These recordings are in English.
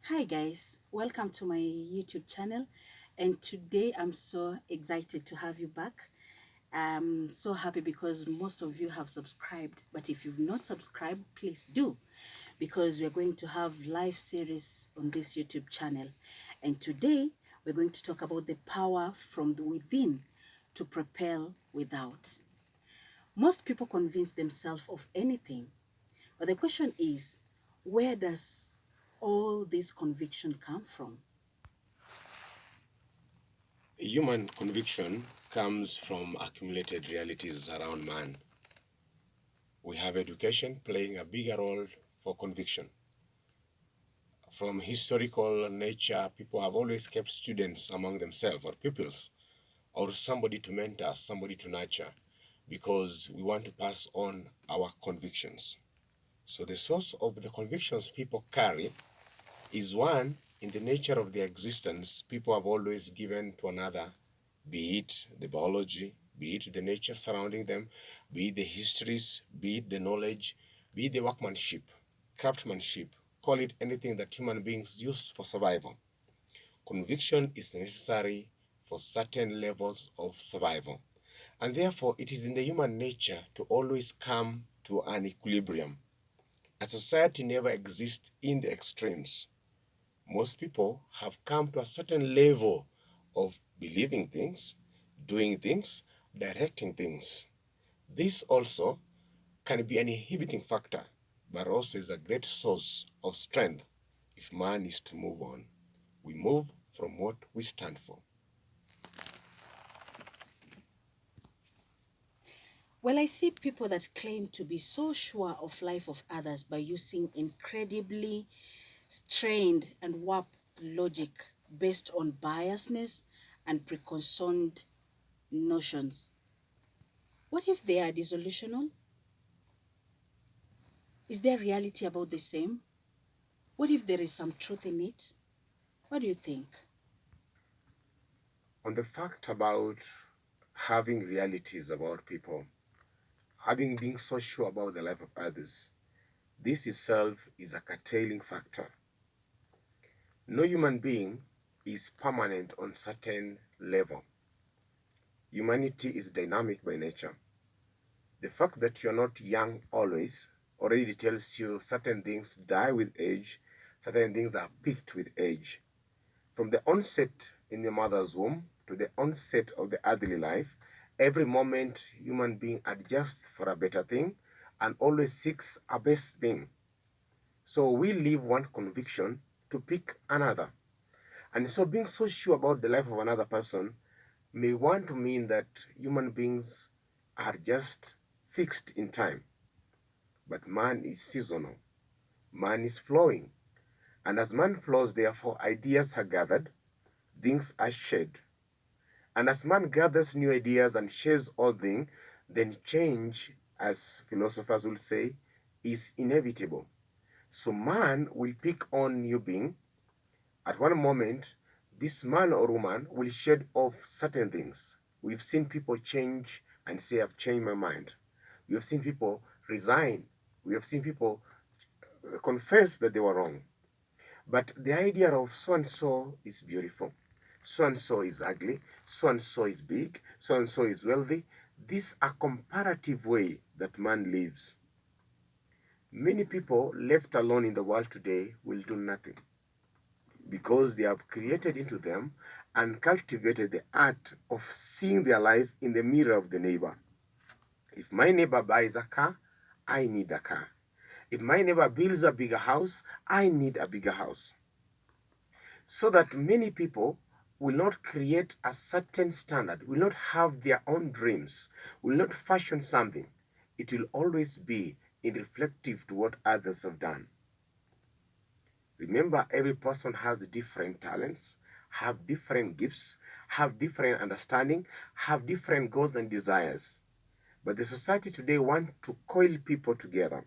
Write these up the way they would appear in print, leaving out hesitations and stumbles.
Hi guys, welcome to my YouTube channel, and today I'm so excited to have you back. I'm so happy because most of you have subscribed, but if you've not subscribed, please do, because we're going to have live series on this YouTube channel. And today we're going to talk about the power from the within to propel without. Most people convince themselves of anything, but the question is, where does all this conviction come from? Human conviction comes from accumulated realities around man. We have education playing a bigger role for conviction. From historical nature, people have always kept students among themselves or pupils or somebody to mentor, somebody to nurture, because we want to pass on our convictions. So the source of the convictions people carry is one in the nature of their existence people have always given to another, be it the biology, be it the nature surrounding them, be it the histories, be it the knowledge, be it the workmanship, craftsmanship, call it anything that human beings use for survival. Conviction is necessary for certain levels of survival. And therefore, it is in the human nature to always come to an equilibrium. A society never exists in the extremes. Most people have come to a certain level of believing things, doing things, directing things. This also can be an inhibiting factor, but also is a great source of strength if man is to move on. We move from what we stand for. Well, I see people that claim to be so sure of life of others by using incredibly strained and warped logic based on biasness and preconceived notions. What if they are disillusional? Is there reality about the same? What if there is some truth in it? What do you think? On the fact about having realities about people, having being so sure about the life of others, this itself is a curtailing factor. No human being is permanent on certain level. Humanity is dynamic by nature. The fact that you're not young always already tells you certain things die with age, certain things are picked with age. From the onset in the mother's womb to the onset of the earthly life, every moment human being adjusts for a better thing and always seeks a best thing. So we leave one conviction to pick another. And so being so sure about the life of another person may want to mean that human beings are just fixed in time. But man is seasonal. Man is flowing. And as man flows, therefore, ideas are gathered, things are shed. And as man gathers new ideas and sheds old things, then change, as philosophers will say, is inevitable. So man will pick on new being. At one moment, this man or woman will shed off certain things. We've seen people change and say, I've changed my mind. We have seen people resign. We have seen people confess that they were wrong. But the idea of so and so is beautiful, so and so is ugly, so and so is big, so and so is wealthy. This is a comparative way that man lives. Many people left alone in the world today will do nothing because they have created into them and cultivated the art of seeing their life in the mirror of the neighbor. If my neighbor buys a car, I need a car. If my neighbor builds a bigger house, I need a bigger house. So that many people will not create a certain standard, will not have their own dreams, will not fashion something. It will always be in reflective to what others have done. Remember, every person has different talents, have different gifts, have different understanding, have different goals and desires. But the society today wants to coil people together,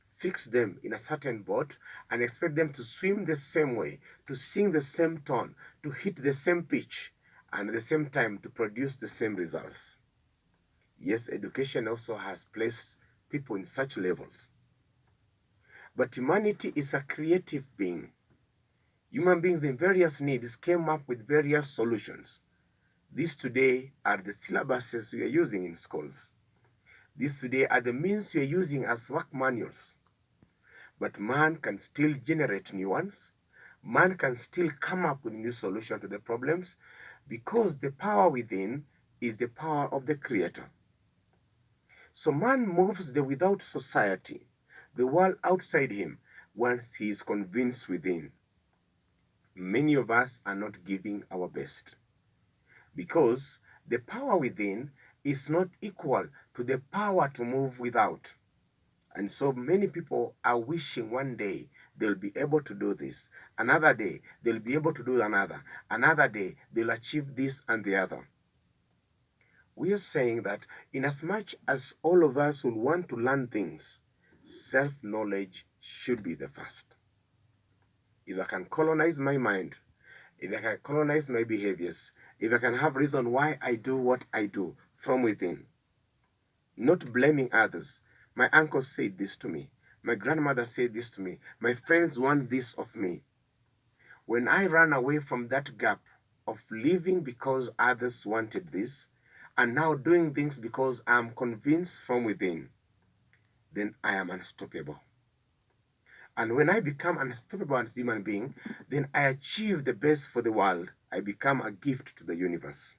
fix them in a certain boat, and expect them to swim the same way, to sing the same tone, to hit the same pitch, and at the same time to produce the same results. Yes, education also has placed people in such levels. But humanity is a creative being. Human beings in various needs came up with various solutions. These today are the syllabuses we are using in schools. These today are the means we are using as work manuals. But man can still generate new ones. Man can still come up with new solutions to the problems because the power within is the power of the Creator. So man moves the without society, the world outside him, once he is convinced within. Many of us are not giving our best because the power within is not equal to the power to move without. And so many people are wishing one day they'll be able to do this. Another day, they'll be able to do another. Another day, they'll achieve this and the other. We are saying that inasmuch as all of us will want to learn things, self-knowledge should be the first. If I can colonize my mind, if I can colonize my behaviors, if I can have reason why I do what I do from within, not blaming others. My uncle said this to me. My grandmother said this to me. My friends want this of me. When I ran away from that gap of living because others wanted this, and now doing things because I'm convinced from within, then I am unstoppable. And when I become unstoppable as a human being, then I achieve the best for the world. I become a gift to the universe.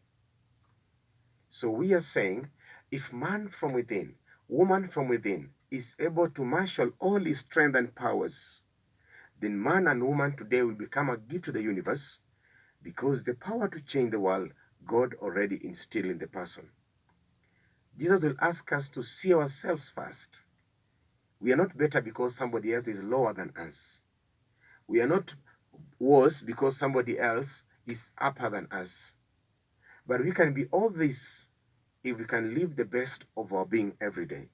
So we are saying, if man from within, woman from within, is able to marshal all his strength and powers, then man and woman today will become a gift to the universe because the power to change the world, God already instilled in the person. Jesus will ask us to see ourselves first. We are not better because somebody else is lower than us. We are not worse because somebody else is upper than us. But we can be all this if we can live the best of our being every day.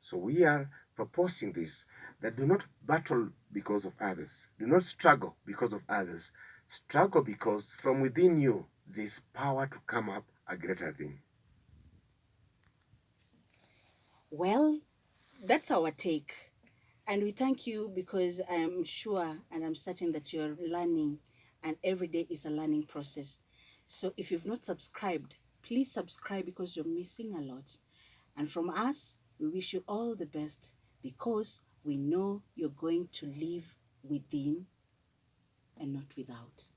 So we are proposing this, that do not battle because of others. Do not struggle because of others. Struggle because from within you, there's power to come up a greater thing. Well, that's our take. And we thank you because I am sure and I'm certain that you're learning, and every day is a learning process. So if you've not subscribed, please subscribe because you're missing a lot. And from us, we wish you all the best because we know you're going to live within and not without.